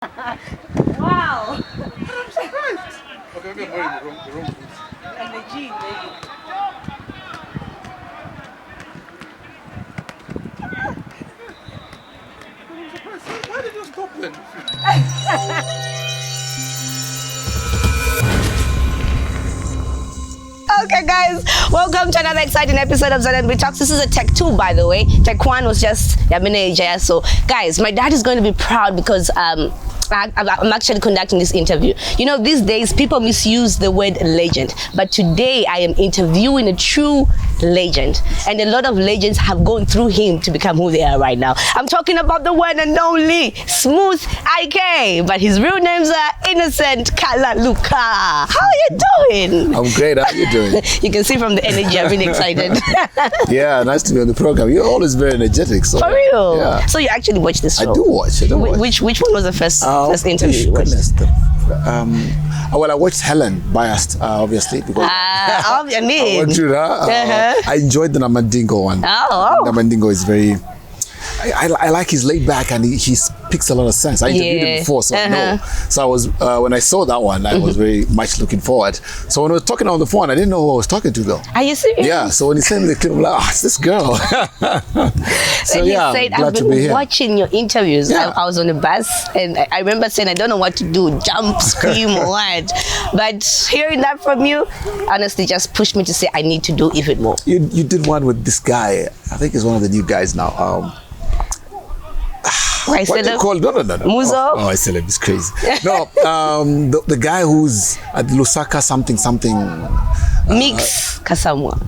Wow! I'm surprised. Okay, maybe I'm wearing the wrong boots. And the jeans, maybe. I'm surprised. Why did you stop then? Okay, guys, welcome to another exciting episode of ZMB Talks. This is a Tech 2, by the way. Tech 1 was just Yamine. So, guys, my dad is going to be proud because I'm actually conducting this interview. You know, these days people misuse the word legend, but today I am interviewing a true legend, and a lot of legends have gone through him to become who they are right now. I'm talking about the one and only Smooth IK, but his real names are Innocent Kalaluka. How are you doing? I'm great. How are you doing? You can see from the energy, I'm really excited. Yeah, nice to be on the program. You're always very energetic. So, for real? Yeah. So you actually watched this show? I do watch. Which one was the first interview you watched? Goodness, well, I watched Helen, biased, obviously, because I went through that. I enjoyed the Namandingo one. Oh. Namandingo is very... I like his laid back, and he speaks a lot of sense. I interviewed him before, so I know. So I was when I saw that one, I was very much looking forward. So when I was talking on the phone, I didn't know who I was talking to though. Are you serious? Yeah. So when he sent me the clip, I'm like, it's this girl. So yeah, said, I've been watching your interviews. Yeah. I was on the bus, and I remember saying, I don't know what to do, jump, scream, or what. But hearing that from you, honestly, just pushed me to say I need to do even more. You did one with this guy. I think he's one of the new guys now. What do you call? No. Muzo? Oh, Celeb is crazy. No, the guy who's at Lusaka something. Mix Kasamwa.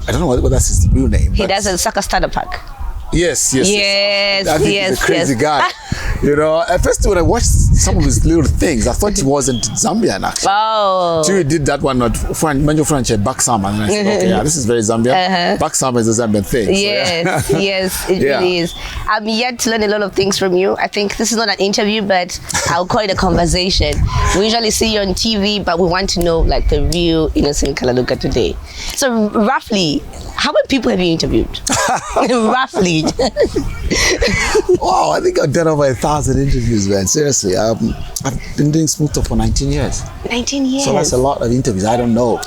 I don't know what that's his real name. He does a Lusaka Starter Pack. Yes. I think he's a crazy guy. You know, at first when I watched some of his little things, I thought he wasn't Zambian actually. Oh. So he did that one at Manjo French Baksama, and I said, okay, yeah, this is very Zambian. Baksama is a Zambian thing. Yes, so, yes, it really is. I'm yet to learn a lot of things from you. I think this is not an interview, but I'll call it a conversation. We usually see you on TV, but we want to know like the real Innocent Kalaluka today. So roughly, how many people have you interviewed? Roughly. Wow, I think I've done over 1,000 interviews, man. Seriously, I've been doing Smooth Talk for 19 years. 19 years. So that's a lot of interviews. I don't know,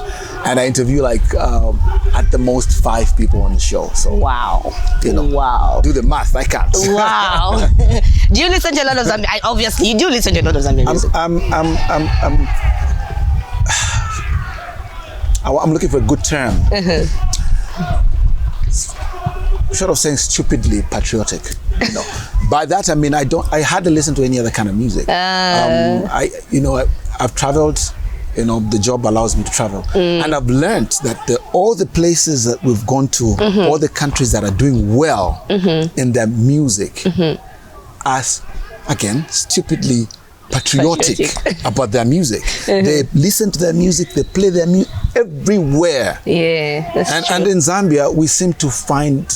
and I interview like at the most 5 people on the show. So wow, you know, wow. Do the math. I can't. Wow. Do you listen to a lot of Zambian? Obviously, you do listen to a lot of Zambian music. I'm looking for a good term. Short of saying stupidly patriotic, you know. By that I mean I hardly listen to any other kind of music. I've traveled. You know, the job allows me to travel, and I've learned that all the places that we've gone to, all the countries that are doing well in their music, are again stupidly patriotic about their music. They listen to their music, they play their music everywhere. Yeah, that's true. And in Zambia, we seem to find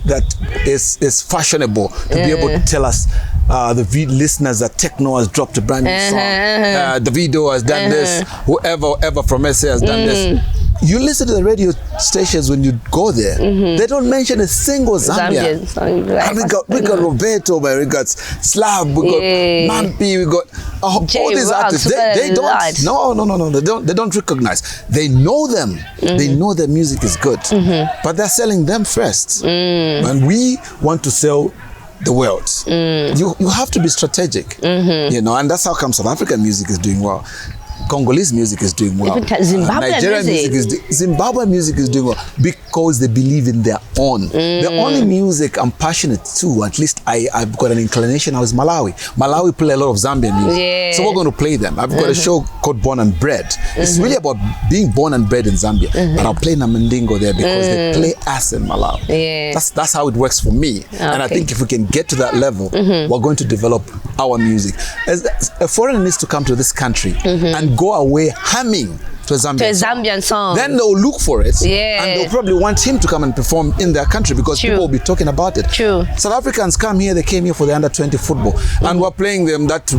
that it's fashionable to be able to tell us the listeners that Techno has dropped a brand new song, the video has done this, whoever from SA has done this. You listen to the radio stations when you go there, they don't mention a single Zambian. We got Roberto, we got Slab, we got Mampi, we got all these artists. They don't. No. They don't recognize. They know them. They know their music is good, but they're selling them first. And we want to sell the world. You have to be strategic, you know, and that's how come South African music is doing well. Congolese music is doing well. Zimbabwean music is doing well because they believe in their own. The only music I'm passionate to, at least I've got an inclination, is Malawi. Malawi play a lot of Zambian music. So we're going to play them. I've got a show called Born and Bred. It's really about being born and bred in Zambia. But I'll play Namandingo there because they play us in Malawi. That's how it works for me. And I think if we can get to that level, we're going to develop our music. As a foreigner needs to come to this country and go away humming to a Zambian song. Then they'll look for it, and they'll probably want him to come and perform in their country because people will be talking about it. South Africans come here, they came here for the under-20 football, and we're playing them that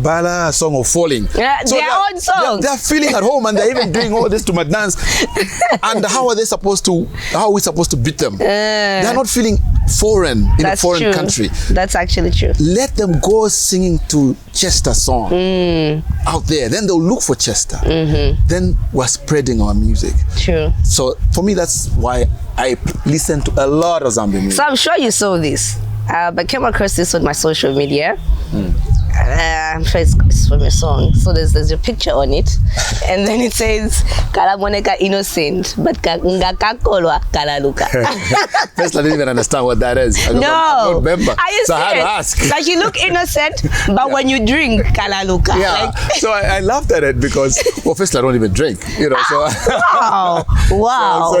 Bala song of Falling. Yeah, so their own song. They're feeling at home, and they're even doing all this to my dance. And how are we supposed to beat them? They're not feeling foreign in a That's foreign true. country. That's actually true. Let them go singing to Chester song out there. Then they'll look for Chester. Then we're spreading our music. True. So for me, that's why I listen to a lot of Zambian music. So I'm sure you saw this. I came across this on my social media. I'm sure it's from a song. So there's your picture on it, and then it says "Kalamoneka innocent, but ngakakolwa Kalaluka." First, I didn't even understand what that is. I'm not a member, are you so I had to serious? ask. Like you look innocent, but when you drink Kalaluka, Yeah, like, so I laughed at it because, well, first I don't even drink, you know. So wow.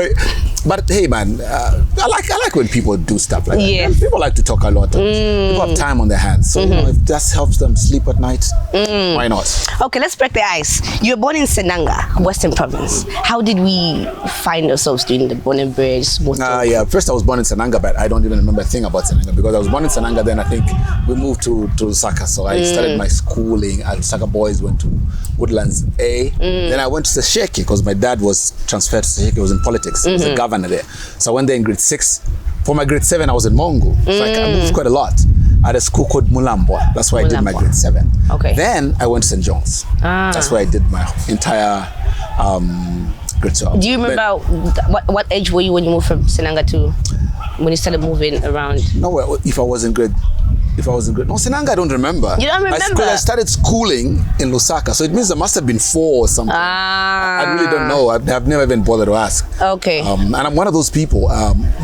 But hey, man, I like when people do stuff like that. Yes. People like to talk a lot. People have time on their hands, so you know, if that helps them sleep at night, why not? Okay, let's break the ice. You were born in Senanga, Western Province. How did we find ourselves doing the born and bred? Yeah, first I was born in Senanga, but I don't even remember a thing about Senanga because I was born in Senanga. Then I think we moved to Lusaka, so I started my schooling at Lusaka Boys. Went to Woodlands A. Then I went to Sesheke because my dad was transferred to Sesheke. He was in politics. He was a governor there. So I went there in grade 6. For my grade 7, I was in Mongo. So I moved quite a lot at a school called Mulambwa. That's where I did my grade 7. Okay. Then I went to St. John's. That's where I did my entire grade 12. Do you remember what age were you when you moved from Senanga to when you started moving around? No, if I was in grade, no, Senanga I don't remember. You don't remember? I started schooling in Lusaka, so it means I must have been 4 or something. I really don't know. I've never even bothered to ask. Okay. And I'm one of those people,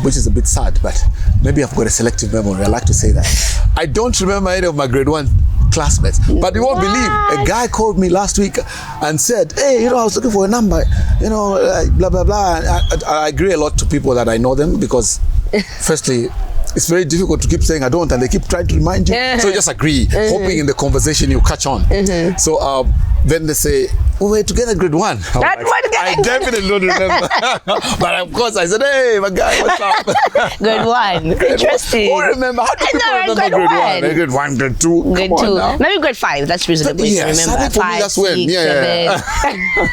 which is a bit sad, but maybe I've got a selective memory. I like to say that. I don't remember any of my grade 1 classmates, but you won't believe, a guy called me last week and said, hey, you know, I was looking for a number, you know, blah, blah, blah. And I agree a lot to people that I know them because, firstly, it's very difficult to keep saying I don't, and they keep trying to remind you. So you just agree, hoping in the conversation you catch on. So then they say, oh, we're together in grade 1. I definitely don't remember. But of course I said, hey, my guy, what's up? Grade 1. Interesting. Oh, remember? How do people remember grade 1? Grade 2? Grade 2. Maybe grade 5. That's reasonable. Yes, remember. I think for me that's when. 6, 7.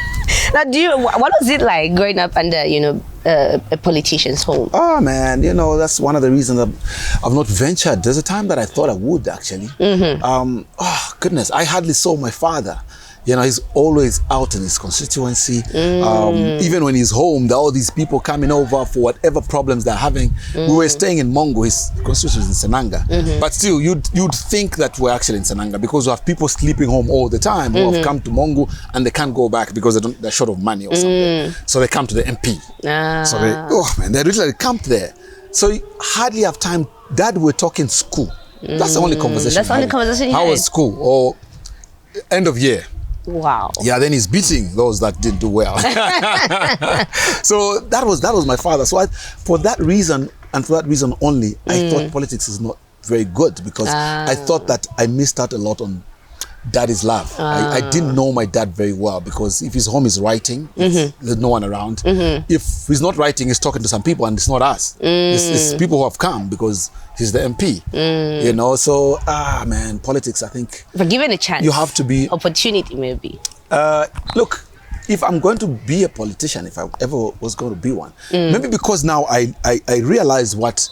Now, what was it like growing up under, you know, a politician's home? Oh man, you know, that's one of the reasons I've not ventured. There's a time that I thought I would actually. Oh goodness, I hardly saw my father. You know, he's always out in his constituency. Even when he's home, there are all these people coming over for whatever problems they're having. We were staying in Mongo, his constituency is in Senanga. But still, you'd think that we're actually in Senanga because we have people sleeping home all the time who have come to Mongo and they can't go back because they're short of money or something. So they come to the MP. So they literally camped there. So you hardly have time. Dad, we're talking school. That's the only conversation. That's the only conversation you had. How was school? Or end of year. Wow. Yeah, then he's beating those that didn't do well. So that was my father. So for that reason, and for that reason only, I thought politics is not very good because I thought that I missed out a lot on daddy's love. I didn't know my dad very well because if he's home, he's writing. There's no one around. If he's not writing, he's talking to some people, and it's not us. It's people who have come because he's the MP. You know, so man, politics. I think. But given a chance, you have to be opportunity maybe. Look, if I'm going to be a politician, if I ever was going to be one, maybe because now I realize what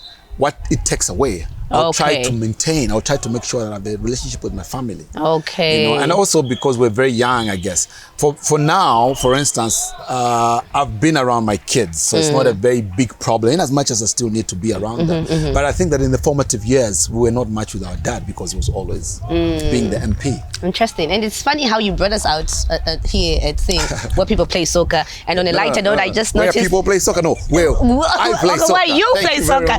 it takes away. I'll try to maintain. I'll try to make sure that I have a relationship with my family. Okay. You know, and also because we're very young, I guess. For now, for instance, I've been around my kids, so it's not a very big problem. In as much as I still need to be around them, but I think that in the formative years, we were not much with our dad because he was always being the MP. Interesting, and it's funny how you brought us out here at thing where people play soccer. And on a lighter note, I just noticed where people play soccer. No, where I play soccer. Where you play soccer.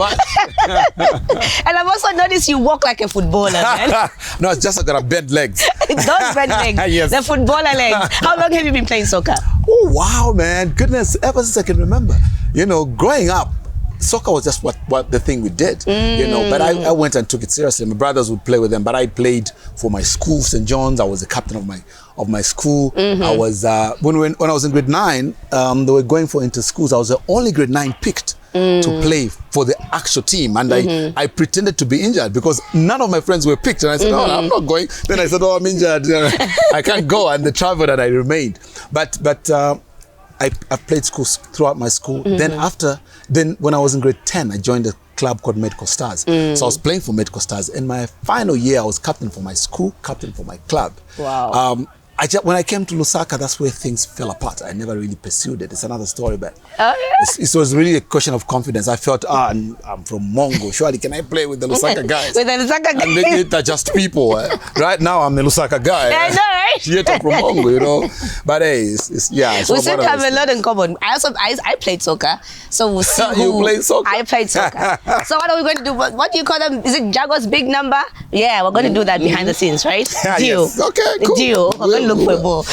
And I've also noticed you walk like a footballer, man. No, it's just I gotta bend legs. Those bend legs. Yes. The footballer legs. How long have you been playing soccer? Oh wow, man, goodness! Ever since I can remember, you know, growing up, soccer was just what the thing we did, you know. But I went and took it seriously. My brothers would play with them, but I played for my school, St. John's. I was the captain of my school. I was when I was in grade 9, they were going for inter-schools. I was the only grade 9 picked to play for the actual team, and I pretended to be injured because none of my friends were picked, and I said, "Oh, I'm not going." Then I said, "Oh, I'm injured. I can't go," and they traveled, and I remained. But I played school throughout my school. Then when I was in grade 10, I joined a club called Medical Stars. So I was playing for Medical Stars. In my final year, I was captain for my school, captain for my club. Wow. When I came to Lusaka, that's where things fell apart. I never really pursued it. It's another story, but it was really a question of confidence. I felt, I'm from Mongo. Surely, can I play with the Lusaka guys? With the Lusaka guys. And they're just people. Right now, I'm the Lusaka guy. I know, right? Yet I'm from Mongo, you know. But hey, it's we seem to have a lot in common. I played soccer, so we'll see You played soccer? I played soccer. So what are we going to do? What do you call them? Is it Jaguar's big number? Yeah, we're going to do that behind the scenes, right? Deal. Yes. Okay, cool. Deal. We're going to look for a ball.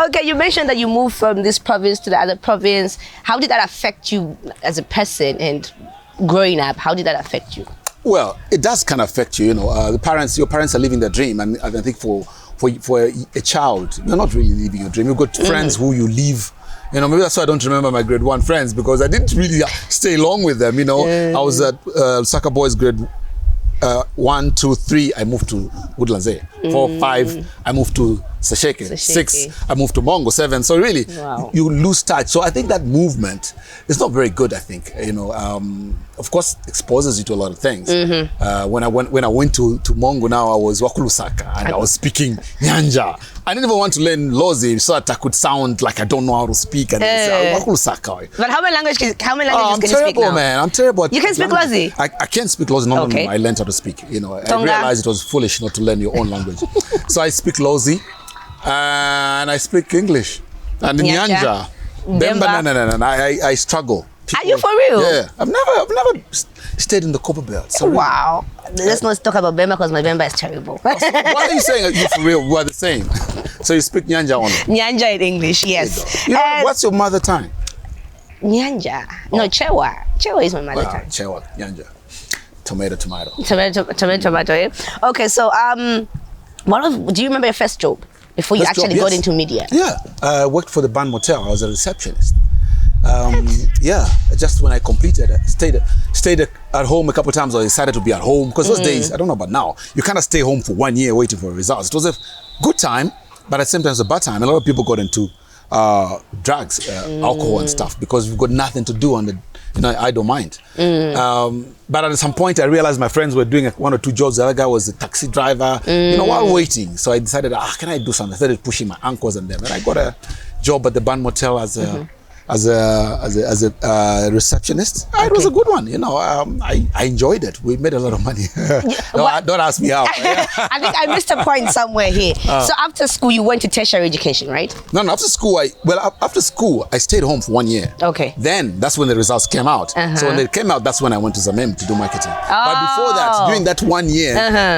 Okay, you mentioned that you moved from this province to the other province. How did that affect you as a person and growing up? How did that affect you? Well, it does kind of affect you. You know, your parents are living their dream, and I think for a child, you're not really living your dream. You've got friends who you leave. You know, maybe that's why I don't remember my grade 1 friends, because I didn't really stay long with them. You know, I was at Soccer Boys grade 1, 2, 3, I moved to Woodlands. 4, 5, I moved to Sesheke. 6, I moved to Mongo. 7. So really, you lose touch. So I think that movement is not very good. I think, you know, of course, exposes you to a lot of things. When I went to Mongo, now I was Wakulusaka and I was speaking Nyanja. I didn't even want to learn Lozi so that I could sound like I don't know how to speak. And Wakulusaka. But how many languages can you I'm speak terrible, now? man. I'm terrible. You can speak Lozi? I can't speak Lozi. No, I learned how to speak. You know, I realized it was foolish not to learn your own language. So I speak Lozi and I speak English and Nyanja. Bemba. I struggle. People, are you for real? Yeah, I've never stayed in the copper belt. So wow. Let's not talk about Bemba because my Bemba is terrible. Why are you saying you for real? We're the same. So you speak Nyanja only? Nyanja in English, yes. You know, what's your mother tongue? Nyanja. No, Chewa. Chewa is my mother tongue. Chewa, Nyanja. Tomato. Tomato. Eh? Okay, so do you remember your first job before you actually got into media? Yeah, I worked for the Band Motel. I was a receptionist. Yeah, just when I completed, I stayed at home a couple of times. I decided to be at home because those days, I don't know about now, you kind of stay home for 1 year waiting for results. It was a good time, but at the same time, it was a bad time. A lot of people got into drugs, alcohol and stuff because we've got nothing to do on the, you know, I don't mind. But at some point, I realized my friends were doing 1 or 2 jobs. The other guy was a taxi driver, you know, while waiting. So I decided, can I do something? I started pushing my uncles and them, and I got a job at the Band Motel as a receptionist. It was a good one, you know. I enjoyed it. We made a lot of money. Don't ask me how. I think I missed a point somewhere here. So after school, you went to tertiary education, right? No, after school, after school, I stayed home for 1 year. Okay. Then that's when the results came out. So when they came out, that's when I went to ZMB to do marketing. But before that, during that 1 year,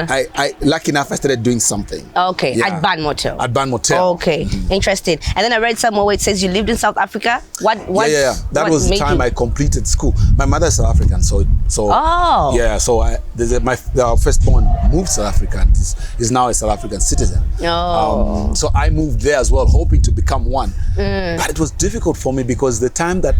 I lucky enough, I started doing something. Okay, yeah. At Band Motel. At Band Motel. Okay, interesting. And then I read somewhere where it says you lived in South Africa. Yeah. That was the time I completed school. My mother is South African, so yeah. So our firstborn moved to South Africa and is now a South African citizen. So I moved there as well, hoping to become one. But it was difficult for me because the time that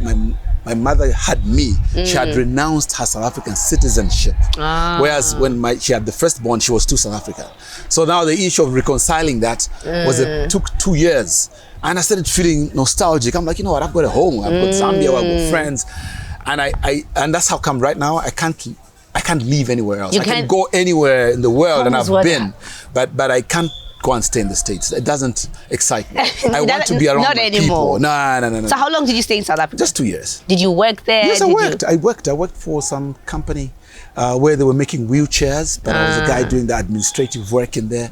my mother had me, she had renounced her South African citizenship. Whereas when she had the firstborn, she was still South African. So now the issue of reconciling that took 2 years. And I started feeling nostalgic. I'm like, you know what? I've got a home. I've got Zambia. I've got friends, and that's how come right now I can't leave anywhere else. I can go anywhere in the world, and I've been, but I can't go and stay in the States. It doesn't excite me. I want to be around my people. No. So how long did you stay in South Africa? Just 2 years. Did you work there? Yes, I worked for some company where they were making wheelchairs, but I was a guy doing the administrative work in there.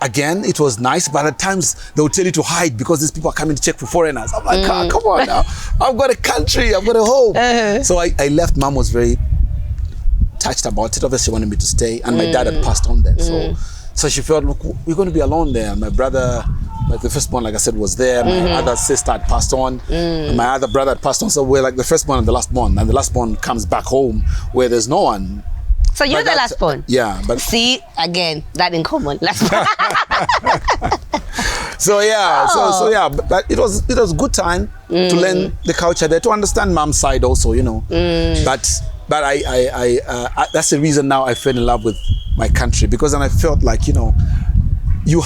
Again, it was nice, but at times they would tell you to hide because these people are coming to check for foreigners. I'm like, come on now. I've got a country, I've got a home. So I left. Mom was very touched about it. Obviously, she wanted me to stay, and my dad had passed on then. So she felt, look, we're going to be alone there. My brother, the firstborn, like I said, was there. My other sister had passed on. And my other brother had passed on. So we're like the firstborn and the lastborn. And the lastborn comes back home where there's no one. So you're the lastborn? Yeah. But see, again, that in common. Lastborn. So yeah, but it was a good time to learn the culture there, to understand mom's side also, you know. But I that's the reason now I fell in love with my country, because then I felt like, you know, you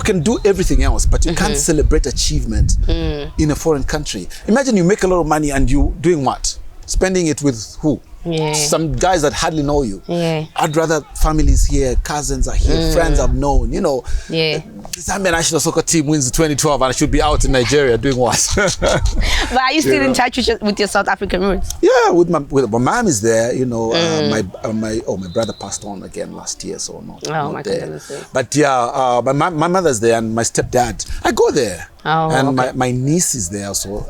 can do everything else, but you can't celebrate achievement in a foreign country. Imagine you make a lot of money and you doing what? spending it with who? Yeah. Some guys that hardly know you. Yeah. I'd rather families here, cousins are here, friends I've known, you know. Yeah. The Zambia national soccer team wins 2012 and I should be out in Nigeria doing what? But are you still in touch with your South African roots? Yeah, with my mom is there, you know. My brother passed on again last year, so not My there. goodness. But yeah, my mother's there and my stepdad. I go there. Oh, and okay. my niece is there, so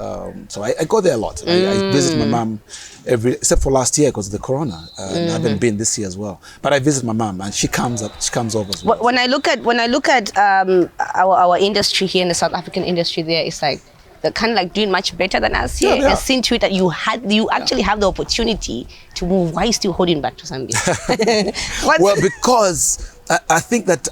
I go there a lot. I visit my mom except for last year because of the corona. I haven't been this year as well. But I visit my mom and she comes over as well. When I look at our industry here in the South African industry, there it's like they're kind of like doing much better than us here. Yeah, and seeing to it that you actually have the opportunity to move. Why are you still holding back to Zambia? Well, because I think that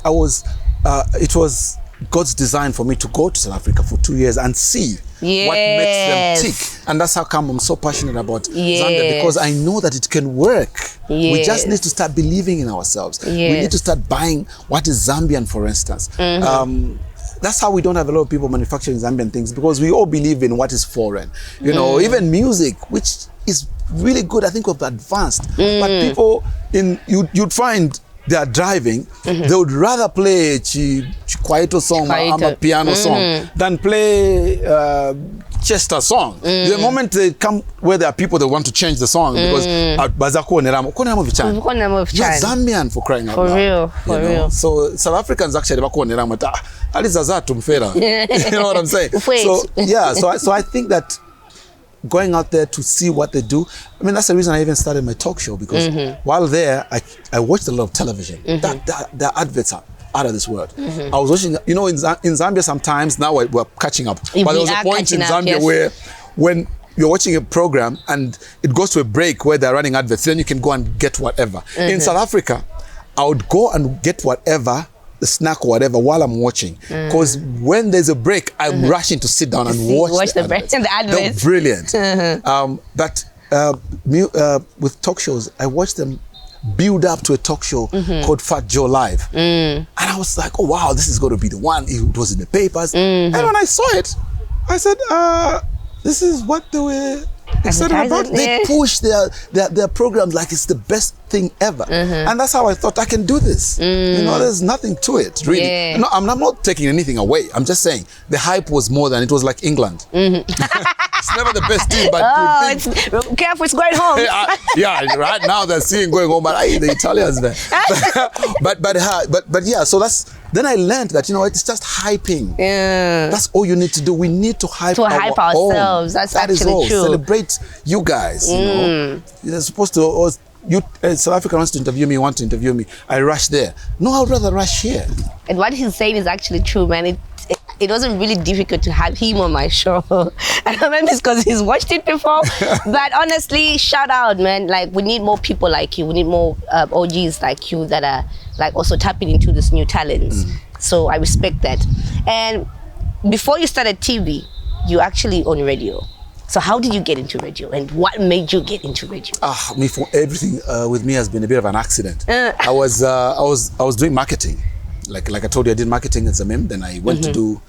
it was God's design for me to go to South Africa for 2 years and see what makes them tick. And that's how come I'm so passionate about Zambia, because I know that it can work. We just need to start believing in ourselves. We need to start buying what is Zambian, for instance. That's how we don't have a lot of people manufacturing Zambian things, because we all believe in what is foreign. You know, even music, which is really good, I think we've advanced. But people, you'd find they are driving, they would rather play a Kwaito song or a piano song than play Chester song. The moment they come where there are people that want to change the song because you're Zambian, for crying out loud. For real. So South Africans actually you know what I'm saying? So I think that going out there to see what they do. I mean, that's the reason I even started my talk show, because while there, I watched a lot of television. The adverts are out of this world. I was watching, you know, in Zambia sometimes, now we're catching up. But there was a point in Zambia where when you're watching a program and it goes to a break where they're running adverts, then you can go and get whatever. In South Africa, I would go and get whatever, the snack or whatever, while I'm watching, because when there's a break, I'm rushing to sit down and watch the break and the adverts. They're brilliant. But with talk shows, I watch them build up to a talk show called Fat Joe Live, and I was like, oh wow, this is going to be the one. It was in the papers, and when I saw it, I said, this is what they were excited about. They push their programs like it's the best thing ever, and that's how I thought I can do this. You know, there's nothing to it really. No, I'm not taking anything away. I'm just saying the hype was more than it was like England. It's never the best team, but careful, it's going home. Right now they're seeing going home, but the Italians there. but yeah, so then I learned that, you know, it's just hyping. That's all you need to do. We need to hype ourselves. That's actually true. Celebrate you guys. You know, you're supposed to. South Africa wants to interview me, want to interview me. I rush there. No, I'd rather rush here. And what he's saying is actually true, man. It wasn't really difficult to have him on my show. I don't remember this because he's watched it before. But honestly, shout out, man. Like, we need more people like you. We need more OGs like you that are like also tapping into this new talents. So I respect that. And before you started TV, you actually on radio. So how did you get into radio, and what made you get into radio? Everything with me has been a bit of an accident. I was doing marketing. Like I told you, I did marketing at ZMB, then I went to do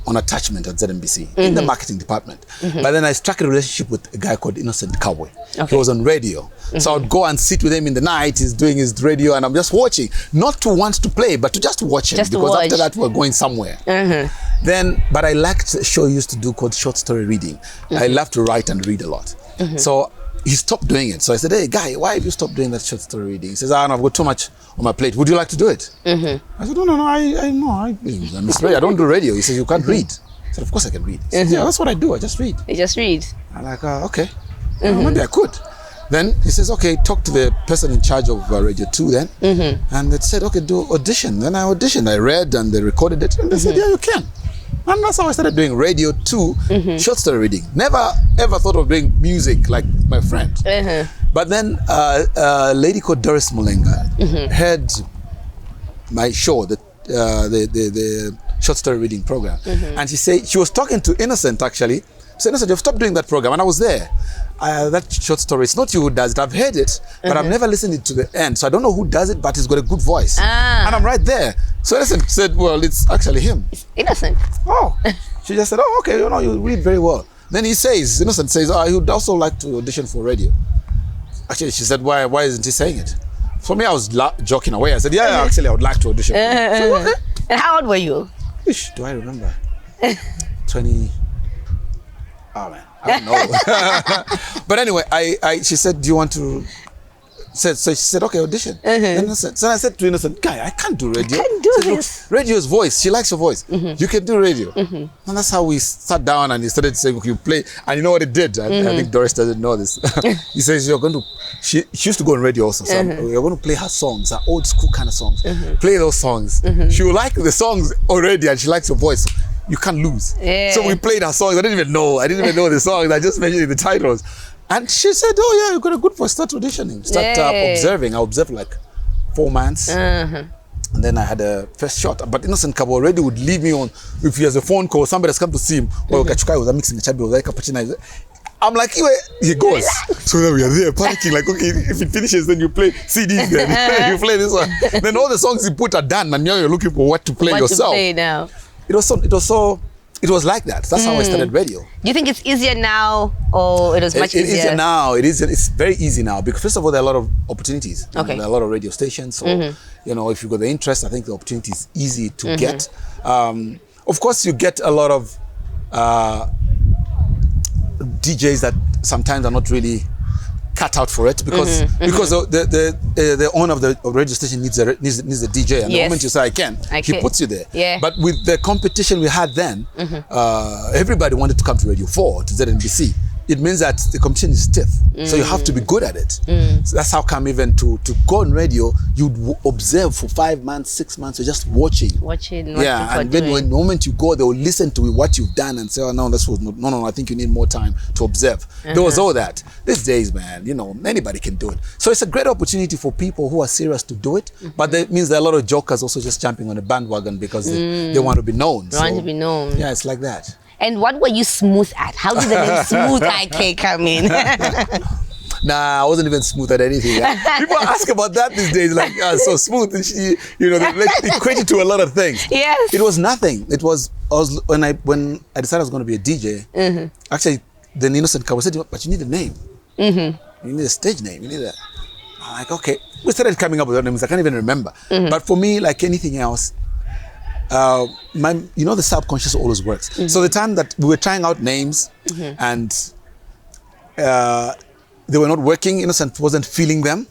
on attachment at ZMBC in the marketing department. But then I struck a relationship with a guy called Innocent Kalaluka. He was on radio. So I would go and sit with him in the night, he's doing his radio, and I'm just watching, not to want to play, but to just watch him, because after that we're going somewhere. But I liked a show he used to do called short story reading. I love to write and read a lot. So he stopped doing it. So I said, hey guy, why have you stopped doing that short story reading? He says, I've got too much on my plate. Would you like to do it? I said, no, I don't do radio. He says, you can't read. I said, of course I can read. He said, yeah, that's what I do. I just read. You just read. I'm like, okay, maybe I could. Then he says, okay, talk to the person in charge of Radio 2 then. And they said, okay, do audition. Then I auditioned. I read and they recorded it. And they said, yeah, you can. And that's how I started doing Radio 2, short story reading. Never ever thought of doing music like my friend. But then a lady called Doris Mulenga heard my show, the short story reading program. And she was talking to Innocent actually. She said, Innocent, you've stopped doing that program. And I was there. That short story, it's not you who does it. I've heard it, but I've never listened it to the end. So I don't know who does it, but he's got a good voice. And I'm right there. So Innocent said, well, it's actually him. It's Innocent. Oh. She just said, oh, okay, you know, you read very well. Then Innocent says, he would also like to audition for radio. Actually, she said, why isn't he saying it? For me, I was joking away. I said, yeah, actually, I would like to audition. So, okay. And how old were you? Do I remember? 20. Oh, man. I don't know. But anyway, she said, do you want to... So she said, okay, audition. So I said to Innocent, guy, I can't do radio. I can't do this. Radio's voice. She likes your voice. You can do radio. And that's how we sat down and he started saying, okay, you play. And you know what it did? I think Doris doesn't know this. He says, you're going to... She used to go on radio also. So you're going to play her songs, her old school kind of songs. Play those songs. She will like the songs already and she likes your voice. You can't lose. Yeah. So we played her songs. I didn't even know the songs. I just mentioned the titles. And she said, oh yeah, you got a good voice. Start auditioning. Start observing. I observed like 4 months. And then I had a first shot. But Innocent Kabo already would leave me on. If he has a phone call, somebody has come to see him. Well, Kachukai was mixing the chabi, was like cappuccino. I'm like, he goes. So then we are there panicking, like, okay, if it finishes, then you play CDs then. You play this one. Then all the songs you put are done, and now you're looking for what to play yourself. What to play now. It was like that. That's how I started radio. Do you think it's easier now, or it was much easier? It is easier now. It's very easy now because first of all, there are a lot of opportunities. Okay. There are a lot of radio stations. So, if you've got the interest, I think the opportunity is easy to get. Of course, you get a lot of DJs that sometimes are not really cut out for it because the owner of the radio station needs a DJ, and the moment you say I can, he puts you there. Yeah. But with the competition we had then, everybody wanted to come to Radio 4, to ZMBC. It means that the competition is stiff, so you have to be good at it. So that's how come even to go on radio, you'd observe for 5 months, 6 months, you're just watching. Yeah, and then when the moment you go, they will listen to what you've done and say, oh no, this was no, I think you need more time to observe. There was all that. These days, man, anybody can do it. So it's a great opportunity for people who are serious to do it, but that means there are a lot of jokers also just jumping on the bandwagon because they want to be known. Yeah, it's like that. And what were you smooth at? How did the name Smooth IK come in? Nah, I wasn't even smooth at anything. People ask about that these days, like, so smooth, and they equate it to a lot of things. Yes. It was nothing. When I decided I was going to be a DJ, actually, then Innocent Kabo said, but you need a name. You need a stage name. You need a... I'm like, okay. We started coming up with other names. I can't even remember. But for me, like anything else, the subconscious always works. So the time that we were trying out names and they were not working, Innocent wasn't feeling them,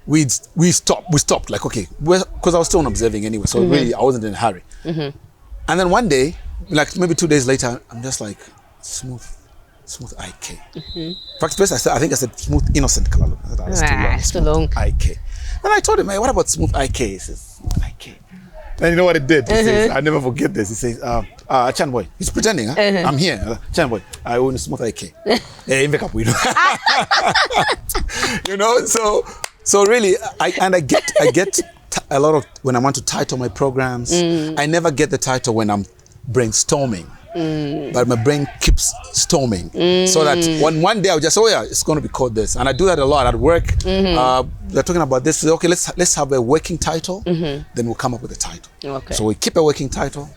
we stopped like, okay, because I was still on observing anyway, so really I wasn't in a hurry. And then one day, like maybe 2 days later, I'm just like, Smooth IK. In fact, first I think I said Smooth Innocent Kalaluka. That's too long. IK. And I told him, hey, what about Smooth IK? He says, Smooth IK. And you know what it did? He says, I never forget this. He says, Chan boy, he's pretending, huh? I'm here. Chan boy, I own a Smooth IK. So really, I get a lot of, when I want to title my programs, I never get the title when I'm brainstorming. But my brain keeps storming, so that one day I'll just, it's going to be called this, and I do that a lot at work. They're talking about this. Okay, let's have a working title. Then we'll come up with a title. Okay. So we keep a working title,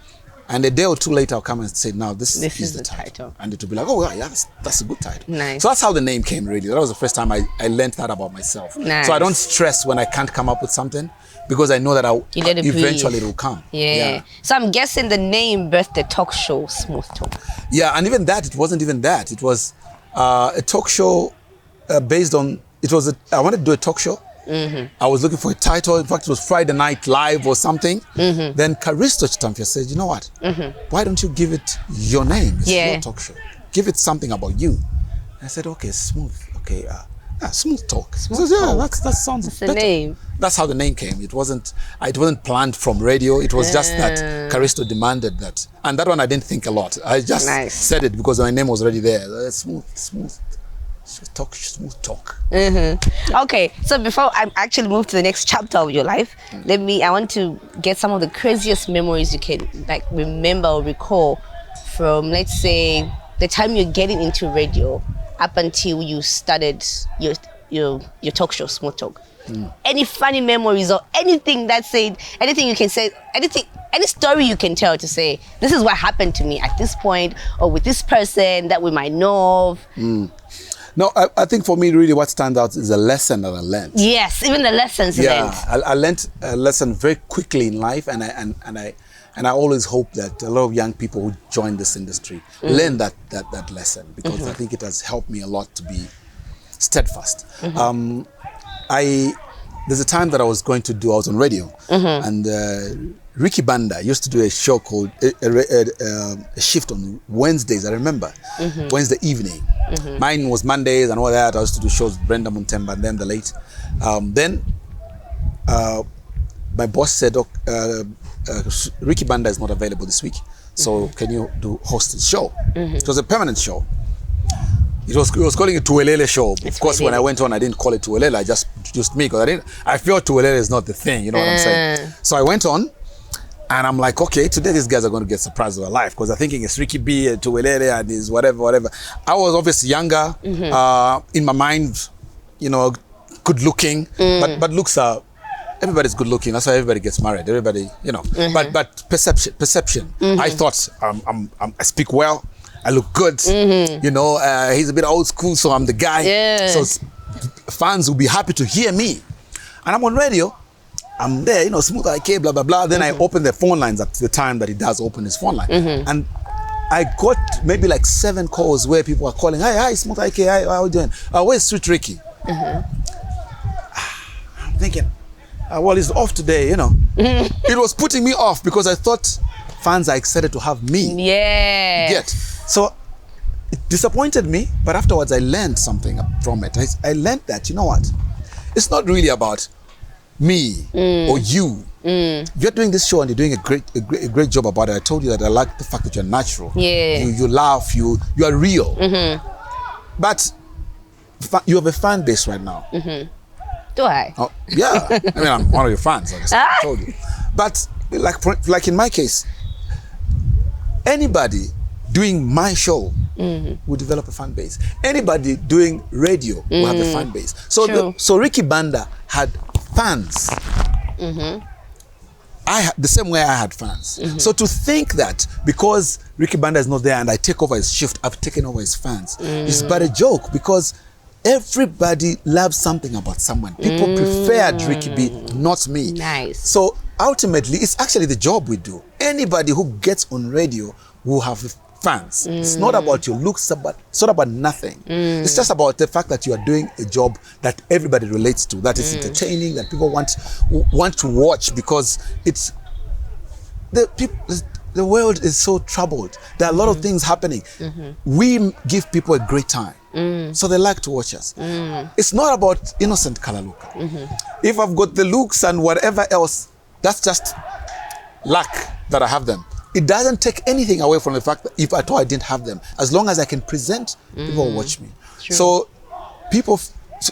and a day or two later I'll come and say, now this is the title, and it will be like, oh yeah, that's a good title. Nice. So that's how the name came. Really, that was the first time I learned that about myself. Nice. So I don't stress when I can't come up with something, because I know that eventually it will come. Yeah. So I'm guessing the name birthed the talk show, Smooth Talk. Yeah, and even that, it wasn't even that. It was a talk show based on, I wanted to do a talk show. I was looking for a title. In fact, it was Friday Night Live or something. Then Karisto Chitamfia said, you know what? Why don't you give it your name? It's your talk show. Give it something about you. And I said, okay, Smooth. Okay, Smooth Talk. That sounds better. Name. That's how the name came. It wasn't planned from radio. It was just that Karisto demanded that. And that one I didn't think a lot. I just said it because my name was already there. Smooth Talk. Okay, so before I actually move to the next chapter of your life, I want to get some of the craziest memories you can remember or recall from, let's say, the time you're getting into radio up until you started your talk show, Smooth Talk. Any funny memories or anything you can say, anything any story you can tell to say, this is what happened to me at this point, or with this person that we might know of. No, I think for me, really, what stands out is a lesson that I learned. Yes, even the lessons you learned. I learned a lesson very quickly in life, and I always hope that a lot of young people who join this industry learn that lesson, because I think it has helped me a lot to be steadfast. There's a time that I was on radio, and Ricky Banda used to do a show called a shift on Wednesdays. I remember Wednesday evening. Mine was Mondays and all that. I used to do shows with Brenda Muntemba and then the late. Then my boss said, Ricky Banda is not available this week, so can you host the show? It was a permanent show. He was calling it Tuwelele show. Of course, when I went on, I didn't call it Tuwelele. I just introduced me because I feel Tuwelele is not the thing. You know what I'm saying? So I went on, and I'm like, okay, today these guys are going to get surprised of their life, because they're thinking it's Ricky B and Tuwelele and is whatever. I was obviously younger, in my mind, good looking, but looks are. Everybody's good looking. That's why everybody gets married. Everybody, But perception. I thought I speak well. I look good. He's a bit old school, so I'm the guy. Yeah. So fans will be happy to hear me. And I'm on radio. I'm there, smooth IK, blah, blah, blah. Then I open the phone lines at the time that he does open his phone line. And I got maybe like 7 calls where people are calling, hi, smooth IK, hi, how are you doing? Where's Sweet Ricky? I'm thinking, well, he's off today, It was putting me off because I thought fans are excited to have me. Yeah. So it disappointed me, but afterwards I learned something from it. I learned that, you know what? It's not really about me or you. If you're doing this show and you're doing a great job about it, I told you that I like the fact that you're natural. Yeah. You laugh, you are real. But you have a fan base right now. Do I? Oh, yeah. I mean, I'm one of your fans, like I told you. But like in my case, anybody doing my show will develop a fan base. Anybody doing radio will have a fan base. So Ricky Banda had fans. The same way I had fans. So to think that because Ricky Banda is not there and I take over his shift, I've taken over his fans, is but a joke, because everybody loves something about someone. People preferred Ricky B, not me. Nice. So ultimately, it's actually the job we do. Anybody who gets on radio will have fans. It's not about your looks, it's not about nothing. It's just about the fact that you are doing a job that everybody relates to, that is entertaining, that people want to watch, because it's the world is so troubled. There are a lot of things happening. We give people a great time, so they like to watch us. It's not about Innocent Kalaluka. If I've got the looks and whatever else, that's just luck that I have them. It doesn't take anything away from the fact that if at all I didn't have them, as long as I can present, people will watch me. True. So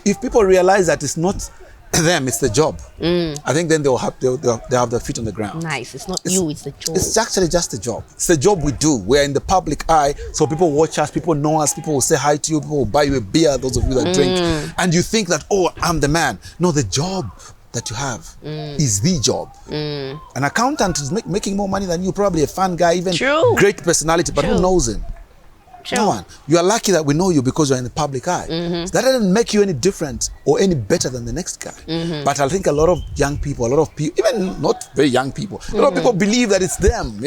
if people realize that it's not them, it's the job, I think then they'll have their feet on the ground. Nice. It's not you, it's the job. It's actually just a job. It's the job we do. We're in the public eye, so people watch us, people know us, people will say hi to you, people will buy you a beer, those of you that drink, and you think that, oh, I'm the man. No, the job that you have is the job. An accountant is making more money than you, probably a fun guy, even great personality, but who knows him? No one. You are lucky that we know you because you're in the public eye. So that doesn't make you any different or any better than the next guy. But I think a lot of young people, even not very young people, a lot of people believe that it's them.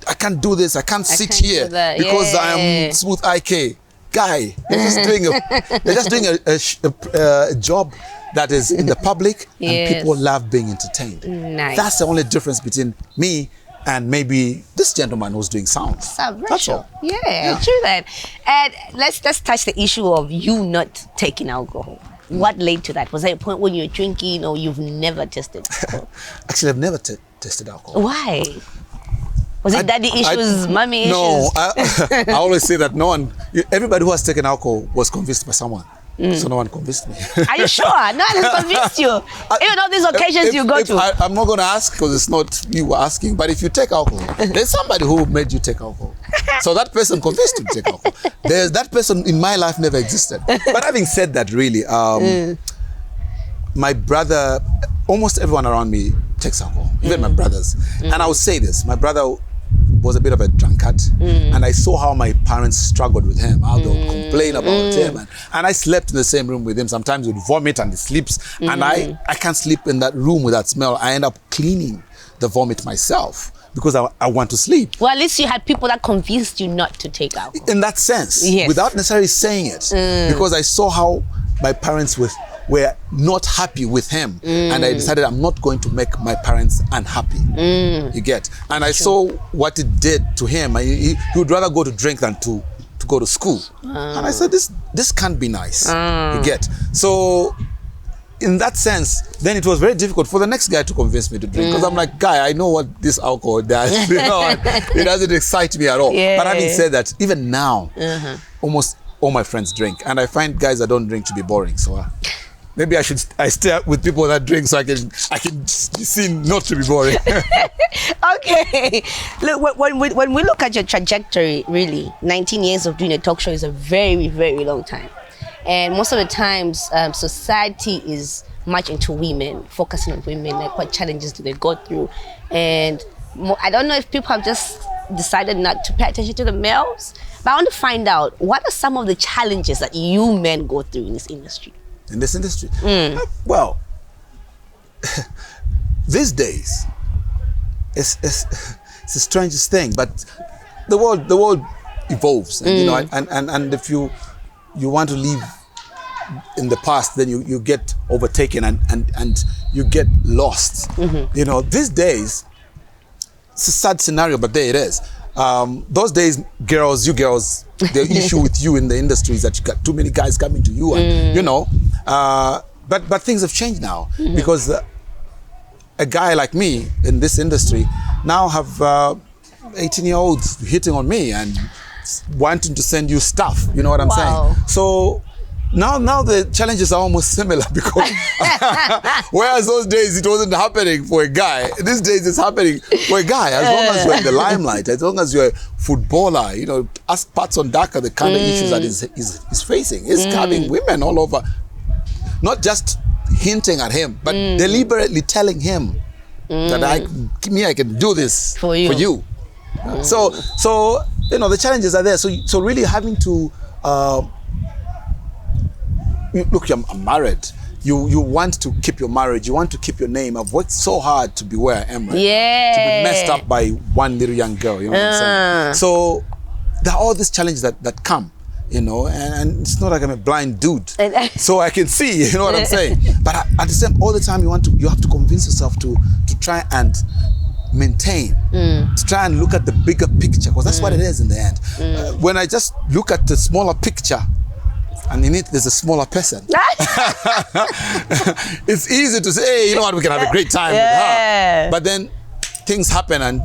I can't do this, I can't sit here because I am smooth IK. Guy, you're just doing a job that is in the public, and people love being entertained. Nice. That's the only difference between me and maybe this gentleman who's doing sound. That's all. Yeah, true that. And let's touch the issue of you not taking alcohol. What led to that? Was there a point when you were drinking or you've never tested alcohol? Actually, I've never tested alcohol. Why? Was it daddy issues, mommy issues? No, I always say that everybody who has taken alcohol was convinced by someone. So no one convinced me. Are you sure? No one has convinced you? Even on these occasions you go to? I'm not going to ask because it's not you asking, but if you take alcohol, there's somebody who made you take alcohol. So that person convinced you to take alcohol. That person in my life never existed. But having said that, really, my brother, almost everyone around me takes alcohol, even my brothers. And I would say this, my brother was a bit of a drunkard, and I saw how my parents struggled with him, how they would complain about him, and I slept in the same room with him. Sometimes he would vomit and he sleeps, and I can't sleep in that room with that smell. I end up cleaning the vomit myself because I want to sleep. Well, at least you had people that convinced you not to take alcohol. In that sense, Yes. without necessarily saying it, because I saw how my parents were not happy with him, and I decided I'm not going to make my parents unhappy. You get? And I saw what it did to him. He would rather go to drink than to go to school. And I said, this can't be nice. You get? So in that sense, then it was very difficult for the next guy to convince me to drink, because I'm like, guy, I know what this alcohol does. You know, it doesn't excite me at all. Yeah. But having said that, even now, almost all my friends drink, and I find guys that don't drink to be boring. So maybe I stay with people that drink so I can be seen not to be boring. Okay. Look, when we look at your trajectory, really, 19 years of doing a talk show is a very, very long time. And most of the times, society is much into women, focusing on women, like what challenges do they go through. And I don't know if people have just decided not to pay attention to the males, but I want to find out, what are some of the challenges that you men go through in this industry? In this industry? Well, these days, it's the strangest thing, but the world evolves, and you know, and if you want to live in the past, then you get overtaken and you get lost. You know, these days, it's a sad scenario, but there it is. Those days, you girls, the issue with you in the industry is that you got too many guys coming to you, and you know, but things have changed now, because a guy like me in this industry now have 18-year-olds hitting on me and wanting to send you stuff. You know what I'm saying? So now the challenges are almost similar, because whereas those days it wasn't happening for a guy, these days it's happening for a guy. As long as you're in the limelight, as long as you're a footballer, you know, ask Patson Daka the kind of issues that he's facing. He's having women all over, not just hinting at him, but deliberately telling him that I can do this for you. So you know, the challenges are there. So really having to look, I'm married. You want to keep your marriage. You want to keep your name. I've worked so hard to be where I am right now. To be messed up by one little young girl. You know what I'm saying? So there are all these challenges that come, you know, and it's not like I'm a blind dude. So I can see, you know what I'm saying? But at the same, all the time you have to convince yourself to try and maintain, to try and look at the bigger picture, because that's what it is in the end. When I just look at the smaller picture, and in it there's a smaller person, it's easy to say, hey, you know what, we can have a great time with her. But then things happen and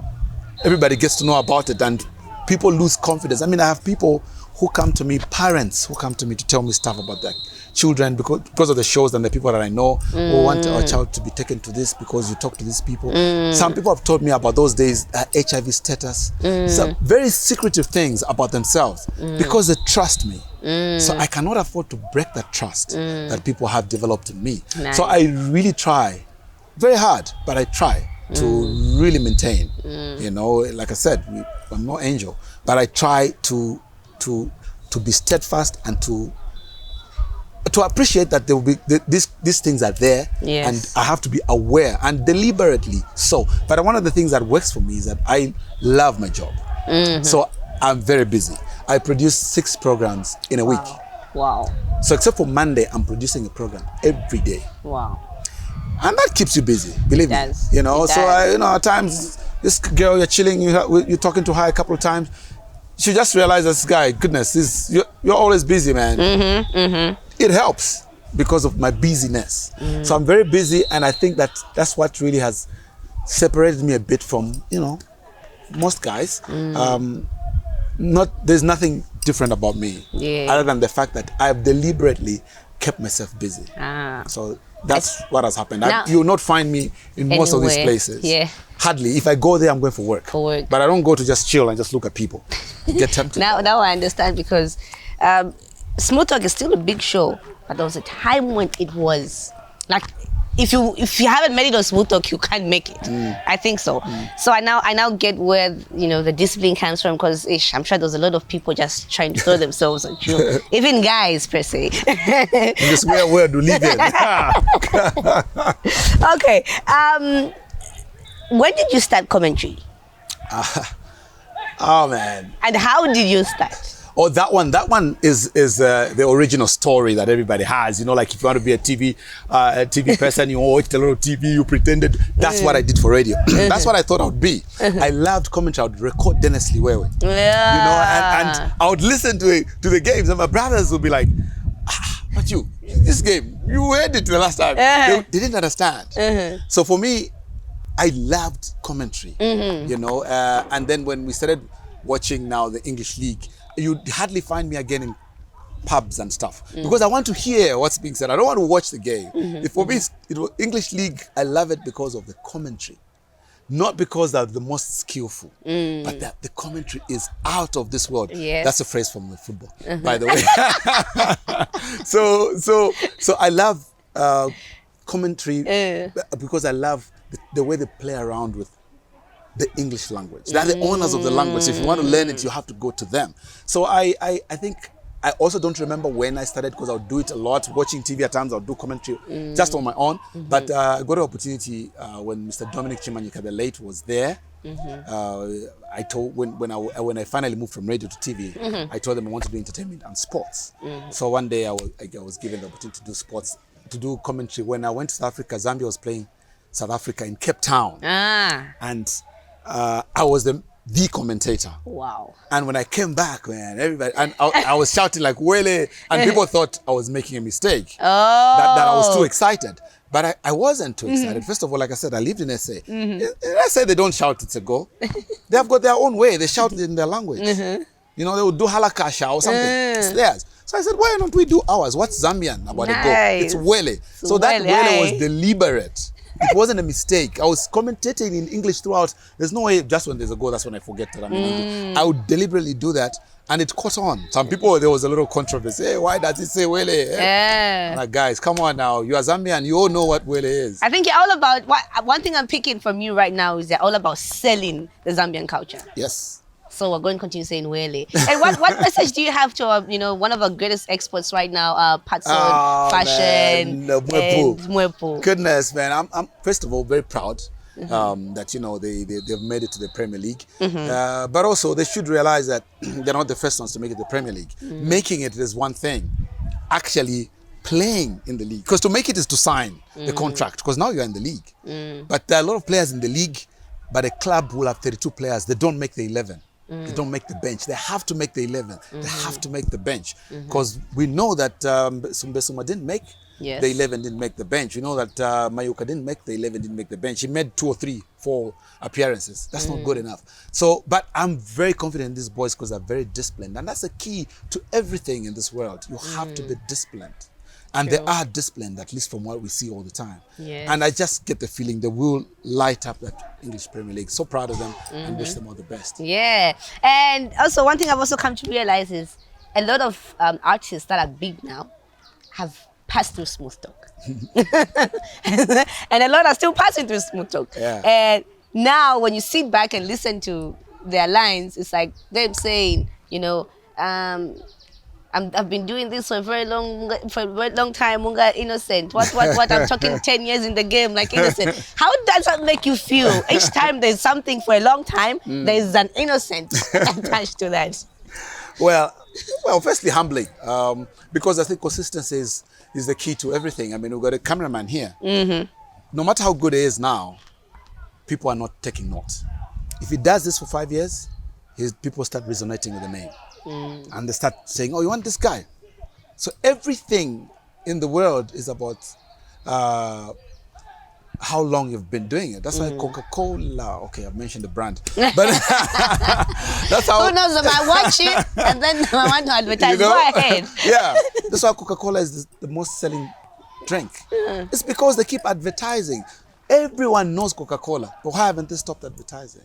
everybody gets to know about it, and people lose confidence. I mean, I have people who come to me, parents who come to me to tell me stuff about their children because of the shows and the people that I know who want our child to be taken to this because you talk to these people. Some people have told me about those days, HIV status, some very secretive things about themselves because they trust me. So I cannot afford to break that trust that people have developed in me. So I really try very hard, but I try to really maintain. You know, like I said, I'm no angel, but I try to be steadfast and to appreciate that there will be these things are there, and I have to be aware and deliberately so. But one of the things that works for me is that I love my job. So I'm very busy. I produce 6 programs in a week. Wow. So except for Monday, I'm producing a program every day. Wow. And that keeps you busy, believe me. You know, so at times, this girl, you're chilling, you're talking to her a couple of times, she just realized, this guy, goodness, you're always busy, man. It helps because of my busyness. So I'm very busy, and I think that's what really has separated me a bit from, you know, most guys. There's nothing different about me other than the fact that I've deliberately kept myself busy. So that's what has happened. You'll not find me in most of these places. Hardly. If I go there, I'm going for work. But I don't go to just chill and just look at people. Get tempted. Now I understand, because Smooth Talk is still a big show, but there was a time when it was like if you haven't made it on smooth talk, you can't make it. I think so. So I now get where the discipline comes from, because I'm sure there's a lot of people just trying to throw themselves at you, even guys per se. This word to leave it. Okay. When did you start commentary? Oh man. And how did you start? Oh, that one is the original story that everybody has. Like if you want to be a TV person, you watched a lot of TV, you pretended. That's what I did for radio. That's what I thought I would be. I loved commentary. I would record Dennis Liwewe. Yeah. And I would listen to the games, and my brothers would be like, but this game, you heard it the last time. They didn't understand. So for me, I loved commentary, and then when we started watching now the English League, you'd hardly find me again in pubs and stuff, because I want to hear what's being said. I don't want to watch the game. For me, English League, I love it because of the commentary, not because they're the most skillful, but that the commentary is out of this world. Yes. That's a phrase from the football, by the way. So I love commentary because I love the way they play around with the English language. They're the owners of the language. If you want to learn it, you have to go to them. So I think I also don't remember when I started, because I would do it a lot. Watching TV at times, I would do commentary just on my own. But I got an opportunity when Mr. Dominic Chimanyika, the late, was there. I told when I finally moved from radio to TV, I told them I want to do entertainment and sports. So one day I was given the opportunity to do sports, to do commentary. When I went to South Africa, Zambia was playing South Africa in Cape Town, and I was the commentator. Wow! And when I came back, man, everybody, and I was shouting like "Wele," and people thought I was making a mistake. Oh! That I was too excited, but I wasn't too excited. First of all, like I said, I lived in SA. In SA, they don't shout "It's a goal." They have got their own way. They shout it in their language. They would do halakasha or something. It's theirs. So I said, why don't we do ours? What's Zambian about a goal? It's Wele. So that Wele was deliberate. It wasn't a mistake. I was commentating in English throughout. There's no way just when there's a goal, that's when I forget that I'm going to do. I would deliberately do that, and it caught on. Some people, there was a little controversy. Hey, why does it say Wele? Yeah. Like, guys, come on now. You are Zambian. You all know what Wele is. I think you're all about, one thing I'm picking from you right now is you're all about selling the Zambian culture. Yes. So we're going to continue saying Wele. And what message do you have to one of our greatest experts right now, Patson, fashion, and Mwepu? Goodness, man, I'm first of all very proud that they've made it to the Premier League. But also they should realize that they're not the first ones to make it to the Premier League. Making it is one thing. Actually playing in the league, because to make it is to sign the contract, because now you're in the league. But there are a lot of players in the league, but a club will have 32 players. They don't make the 11. They don't make the bench. They have to make the 11. They have to make the bench, because we know that Suma didn't make the 11, didn't make the bench. We know that Mayuka didn't make the 11, didn't make the bench. He made 2 or 3, 4 appearances. That's not good enough. So, but I'm very confident in these boys because they're very disciplined, and that's the key to everything in this world. You have to be disciplined. And they are disciplined, at least from what we see all the time. Yes. And I just get the feeling they will light up that English Premier League. So proud of them and wish them all the best. Yeah. And also, one thing I've also come to realize is a lot of artists that are big now have passed through smooth talk. And a lot are still passing through smooth talk. Yeah. And now when you sit back and listen to their lines, it's like them saying, I've been doing this for a very long time. Munga Innocent. What? I'm talking 10 years in the game, like Innocent. How does that make you feel? Each time there's something for a long time, there's an innocent attached to that. Well, firstly, humbling, because I think consistency is the key to everything. I mean, we've got a cameraman here. No matter how good he is now, people are not taking note. If he does this for 5 years, people start resonating with the name. And they start saying, oh, you want this guy? So everything in the world is about how long you've been doing it. That's why Coca-Cola, okay, I've mentioned the brand. But that's how... Who knows, I might watch it and then I want to advertise. Go ahead. Yeah, that's why Coca-Cola is the most selling drink. It's because they keep advertising. Everyone knows Coca-Cola, but why haven't they stopped advertising?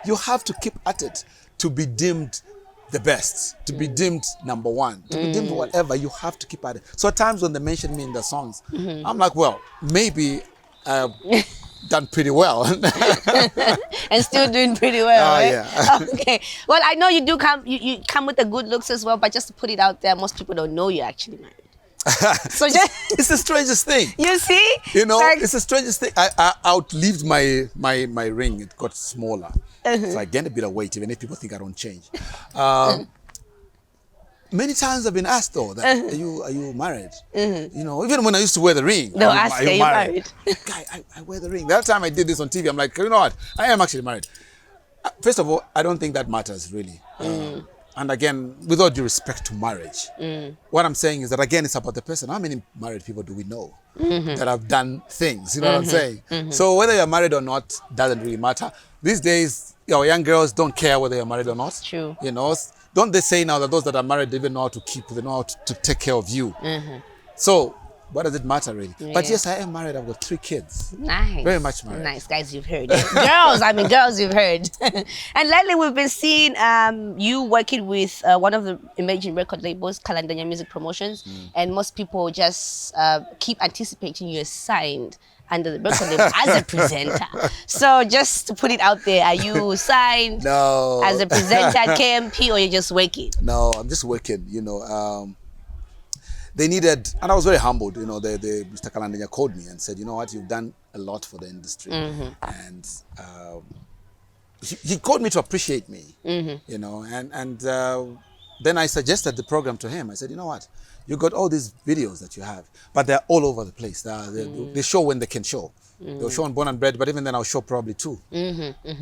You have to keep at it to be deemed the best, to be deemed number one, to be deemed whatever, you have to keep at it. So at times when they mention me in the songs, I'm like, well, maybe done pretty well. And still doing pretty well, right? Yeah. Okay. Well, I know you do come, you come with the good looks as well, but just to put it out there, most people don't know you're actually married. So just it's the strangest thing. You see? You know, like, it's the strangest thing. I outlived my ring. It got smaller. So I gained a bit of weight, even if people think I don't change. Many times I've been asked though, that, are you married? You know, even when I used to wear the ring. They'll ask, are you married? Guy, I wear the ring. That time I did this on TV, I'm like, you know what? I am actually married. First of all, I don't think that matters really. And again, with all due respect to marriage, what I'm saying is that again, it's about the person. How many married people do we know that have done things? You know what I'm saying? So whether you're married or not doesn't really matter. These days, our young girls don't care whether you're married or not. True. You know, don't they say now that those that are married, they even know how to keep, they know how to take care of you. So what does it matter really? Yeah. But yes, I am married. I've got 3 kids. Nice. Very much married. Nice, guys, you've heard it. Girls, you've heard. And lately we've been seeing you working with one of the emerging record labels, Kalandanya Music Promotions, and most people just keep anticipating you're signed under the record label as a presenter. So just to put it out there, are you signed as a presenter at KMP, or you're just working? No, I'm just working, you know. They needed, and I was very humbled, you know, Mr. Kalandanya called me and said, you know what, you've done a lot for the industry. And he called me to appreciate me, you know, and then I suggested the program to him. I said, you know what, you got all these videos that you have, but they're all over the place. They show when they can show. They'll show on Born and Bred, but even then I'll show probably 2.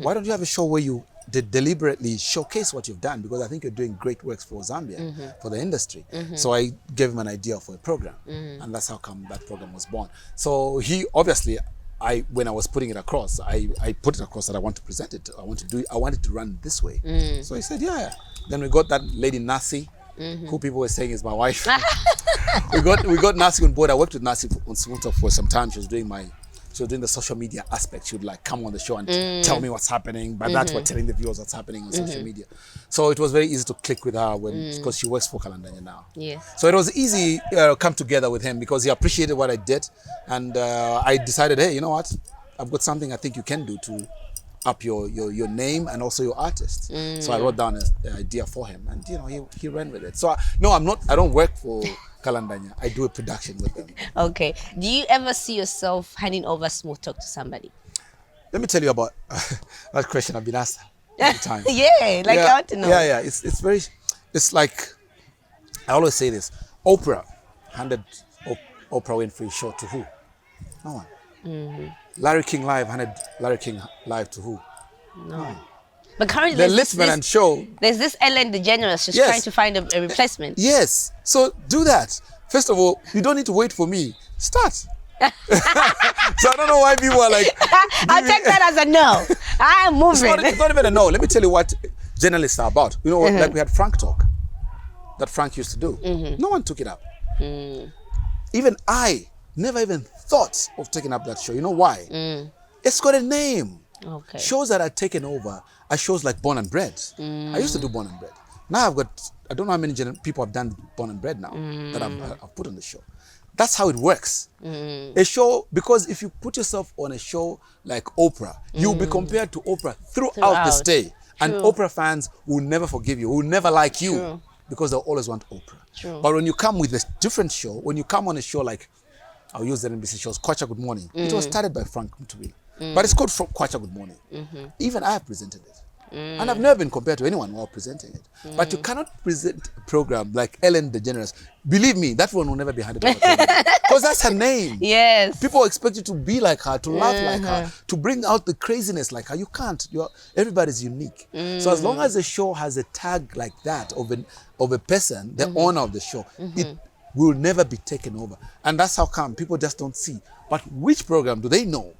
Why don't you have a show where you deliberately showcase what you've done? Because I think you're doing great works for Zambia, for the industry. So I gave him an idea for a program, and that's how come that program was born. So he obviously, when I was putting it across, I put it across that I want to present it. I wanted to run this way. So he said, yeah. Then we got that lady Nasi, who people were saying is my wife. we got Nasi on board. I worked with Nasi on Smooth Talk for some time. She was doing the social media aspect. She would like come on the show and tell me what's happening. By that, we're telling the viewers what's happening on social media. So it was very easy to click with her because she works for Kalandanya now. Yes. So it was easy come together with him because he appreciated what I did, and I decided, hey, you know what? I've got something I think you can do to up your name and also your artist. So I wrote down an idea for him, and you know he ran with it. So I don't work for Kalandanya. I do a production with them. Okay. Do you ever see yourself handing over Smooth Talk to somebody? Let me tell you about that question I've been asked many times. I want to know. Yeah. It's like, I always say this. Oprah handed Oprah Winfrey show to who? No one. Larry King Live handed Larry King Live to who? No. But currently the Littman show. There's this Ellen DeGeneres just trying to find a replacement. Yes. So do that. First of all, you don't need to wait for me. Start. So I don't know why people are like. I'll take that as a no. I am moving. It's not even a no. Let me tell you what journalists are about. You know, like we had Frank Talk that Frank used to do. No one took it up. Even I never even thought of taking up that show. You know why? It's got a name. Okay. Shows that are taken over are shows like Born and Bred. I used to do Born and Bred. Now I don't know how many people have done Born and Bred now that I've put on the show. That's how it works. A show, because if you put yourself on a show like Oprah, you'll be compared to Oprah throughout the stay. And Oprah fans will never forgive you, will never like you, because they'll always want Oprah. But when you come with a different show, when you come on a show like, I'll use the NBC shows, Kwacha Good Morning. It was started by Frank Mutuli. But it's called Kwacha Good Morning. Even I have presented it. And I've never been compared to anyone while presenting it. But you cannot present a program like Ellen DeGeneres. Believe me, that one will never be handed over to her. Because that's her name. Yes. People expect you to be like her, to laugh like her, to bring out the craziness like her. You can't. Everybody's unique. So as long as the show has a tag like that of a person, the owner of the show, it will never be taken over. And that's how come people just don't see. But which program do they know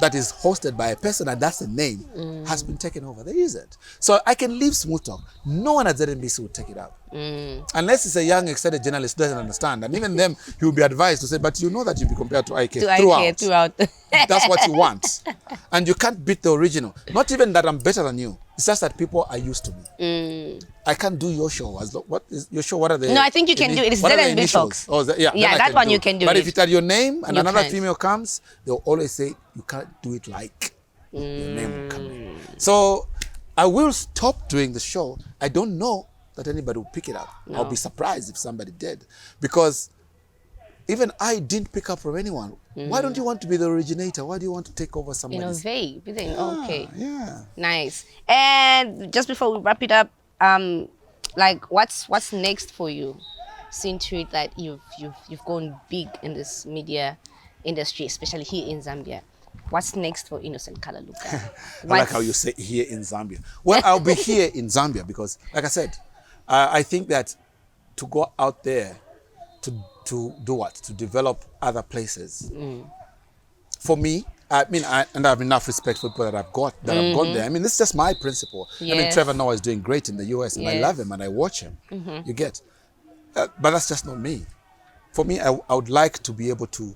that is hosted by a person and that's the name has been taken over? There isn't. So I can leave Smooth Talk. No one at ZMBC will take it up. Unless it's a young, excited journalist who doesn't understand. And even them, he will be advised to say, but you know that you'll be compared to IK throughout. That's what you want. And you can't beat the original. Not even that I'm better than you. It's just that people are used to me. I can't do your show. What is your show? What are the? No, I think you can do it. It's ZMB Talks. Oh, yeah, that one you can do. But if it's at your name and You another can't. female comes, they'll always say you can't do it like your name will come in. So I will stop doing the show. I don't know that anybody will pick it up. No. I'll be surprised if somebody did, because even I didn't pick up from anyone. Why don't you want to be the originator? Why do you want to take over somebody's? Innovate. You think, okay. Yeah. Nice. And just before we wrap it up, like what's next for you? Seeing to it that you've gone big in this media industry, especially here in Zambia. What's next for Innocent Kalaluka? I like how you say here in Zambia. Well, I'll be here in Zambia because, like I said, I think that to go out there to do what? To develop other places. For me, I mean, I have enough respect for people that I've got there. I mean, this is just my principle. I mean, Yes. Trevor Noah is doing great in the US, and I Yes. love him and I watch him. You get, but that's just not me. For me, I would like to be able to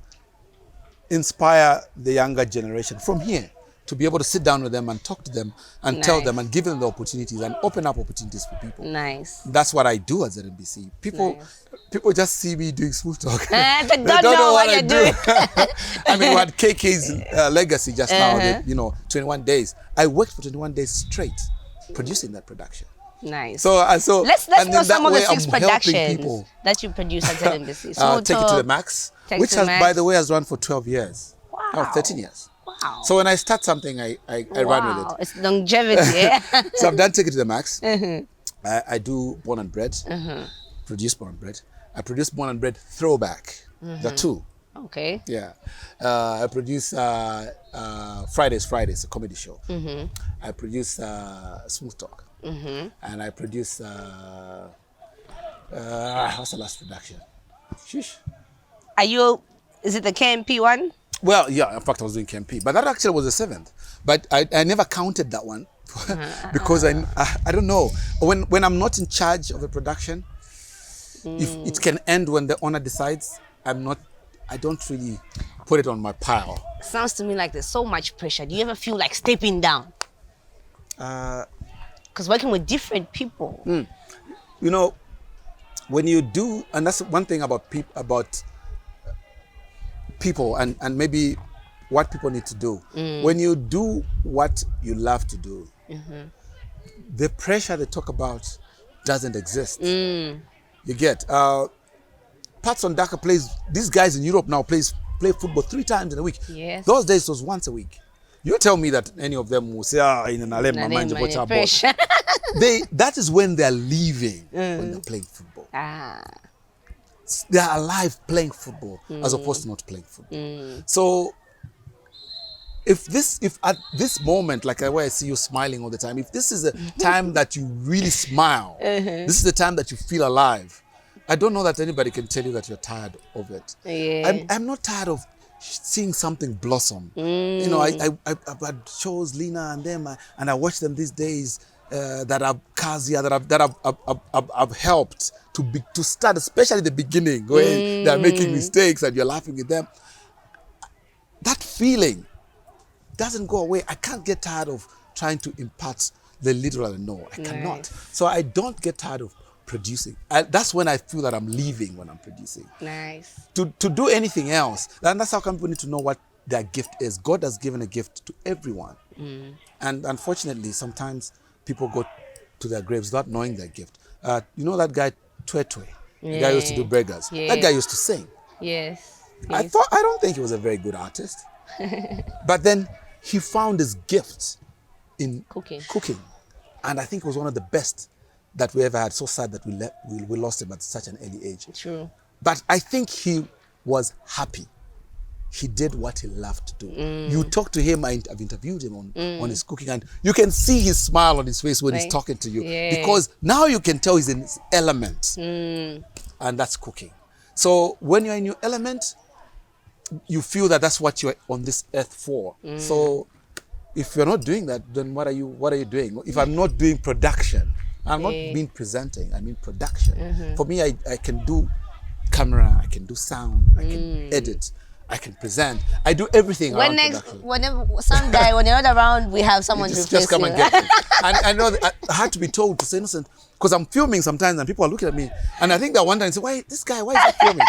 inspire the younger generation from here, to be able to sit down with them and talk to them and tell Nice. them and give them the opportunities and open up opportunities for people. Nice. That's what I do at ZMBC. People just see me doing smooth talk. They don't know what you're doing. I mean, we had KK's legacy just now, 21 days. I worked for 21 days straight producing that production. Nice. So let's and know in some that of the way, 6 I'm helping productions people. that you produce at ZMBC. Take It to the Max, Take which to the has, by Max. the way, has run for 12 years. Wow. No, 13 years. Wow. So when I start something, I run with it. It's longevity. Yeah. So I've done Take It to the Max. I do Born and Bred, produce Born and Bred. I produce Born and Bred Throwback, the 2. Okay. Yeah. I produce Fridays, a comedy show. I produce Smooth Talk. And I produce, what's the last production? Sheesh. Is it the KMP one? Well, yeah, in fact, I was doing KMP, but that actually was the 7th. But I never counted that one because I don't know. When I'm not in charge of a production, if it can end when the owner decides, I don't really put it on my pile. Sounds to me like there's so much pressure. Do you ever feel like stepping down? Because working with different people. You know, when you do, and that's one thing about people and maybe what people need to do. When you do what you love to do, the pressure they talk about doesn't exist. You get, Patson Daka plays, these guys in Europe now play football 3 times in a week. Yes. Those days it was once a week. You tell me that any of them will say, pressure. That is when they're leaving, when they're playing football. They are alive playing football as opposed to not playing football. So if at this moment, like where I see you smiling all the time, if this is a time that you really smile, this is the time that you feel alive. I don't know that anybody can tell you that you're tired of it. Yeah. I'm not tired of seeing something blossom. You know, I've had shows, Lena and them, and I watch them these days that are Kazia, that I've helped to start, especially the beginning when they're making mistakes and you're laughing with them. That feeling doesn't go away. I can't get tired of trying to impart the little I know. I cannot. So I don't get tired of producing. That's when I feel that I'm leaving, when I'm producing. Nice. To do anything else, and that's how come people need to know what their gift is. God has given a gift to everyone. And unfortunately, sometimes people go to their graves not knowing their gift. You know that guy, Twetwe? The guy who used to do burgers. That guy used to sing. Yes. I don't think he was a very good artist. But then he found his gift in cooking. And I think it was one of the best that we ever had. So sad that we lost him at such an early age. True. But I think he was happy. He did what he loved to do. You talk to him, I've interviewed him on his cooking, and you can see his smile on his face when he's talking to you. Yeah. Because now you can tell he's in his element. And that's cooking. So when you're in your element, you feel that that's what you're on this earth for. So if you're not doing that, then what are you doing? If I'm not doing production, I'm not being presenting, I mean production. For me, I can do camera, I can do sound, I can edit. I can present. I do everything around production. Whenever when you're not around, we have someone to Just come and get me. And I know that I had to be told to say, Innocent, because I'm filming sometimes and people are looking at me. And I think that one time, say, why is he filming?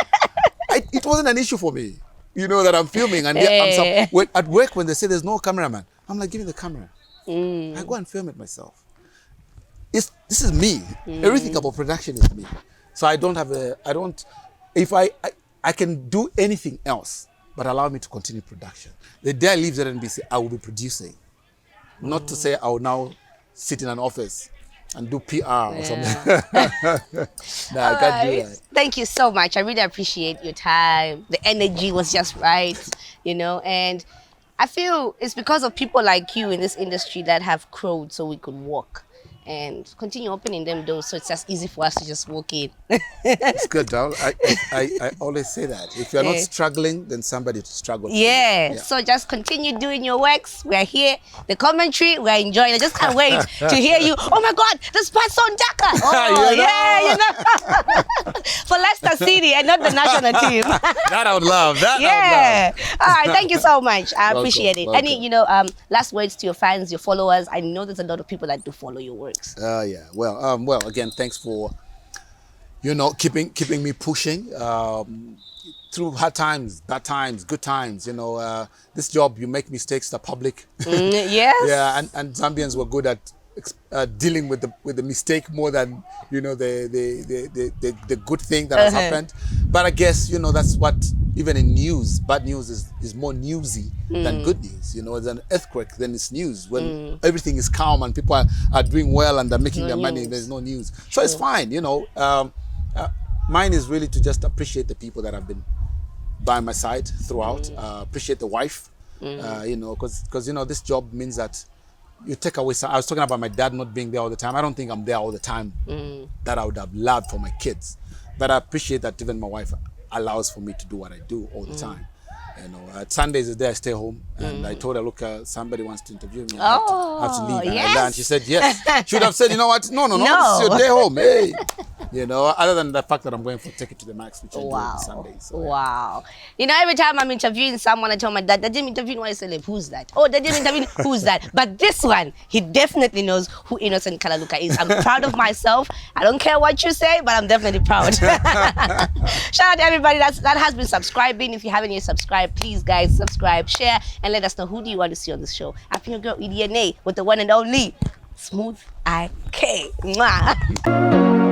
It wasn't an issue for me, that I'm filming. And at work, when they say there's no cameraman, I'm like, give me the camera. I go and film it myself. This is me. Everything about production is me. So I can do anything else, but allow me to continue production. The day I leave ZMB, I will be producing. Not to say I will now sit in an office and do PR or something. No, I can't do that. Thank you so much. I really appreciate your time. The energy was just right, and I feel it's because of people like you in this industry that have crowed so we could walk and continue opening them doors, so it's just easy for us to just walk in. It's good, though. I always say that. If you're not struggling, then somebody to struggle. Yeah, so just continue doing your works. We're here. The commentary, we're enjoying it. I just can't wait to hear you. Oh my God, this part's on Dakar. Oh, for Leicester City and not the national team. That I would love. That I would love. All right, thank you so much. I appreciate it. Any, last words to your fans, your followers? I know there's a lot of people that do follow your work. Yeah. Well, again, thanks for, keeping me pushing through hard times, bad times, good times. This job, you make mistakes, the public. Yes. Yeah, and Zambians were good at dealing with the mistake more than the good thing that has happened. But I guess that's what, even in news, bad news is more newsy than good news. There's an earthquake, then it's news. When everything is calm and people are doing well and they're making their money, there's no news. So it's fine. Mine is really to just appreciate the people that have been by my side throughout. Appreciate the wife, because this job means that you take away some. I was talking about my dad not being there all the time. I don't think I'm there all the time that I would have loved for my kids. But I appreciate that even my wife allows for me to do what I do all the time. Sundays is the day I stay home, and I told her, look, somebody wants to interview me. I have to leave. Yes. And she said yes. She would have said, you know what? No. This is your day home. Hey. Other than the fact that I'm going for Take It to the Max, which I do on Sundays. So, wow. Every time I'm interviewing someone, I tell my dad, Dad, interview one celeb. Who's that? Oh, Dad, interview who's that? But this one, he definitely knows who Innocent Kalaluka is. I'm proud of myself. I don't care what you say, but I'm definitely proud. Shout out to everybody that has been subscribing. If you haven't yet subscribed, please, guys, subscribe, share, and let us know who do you want to see on this show. I've been your girl, Edna, with the one and only Smooth IK. Mwah.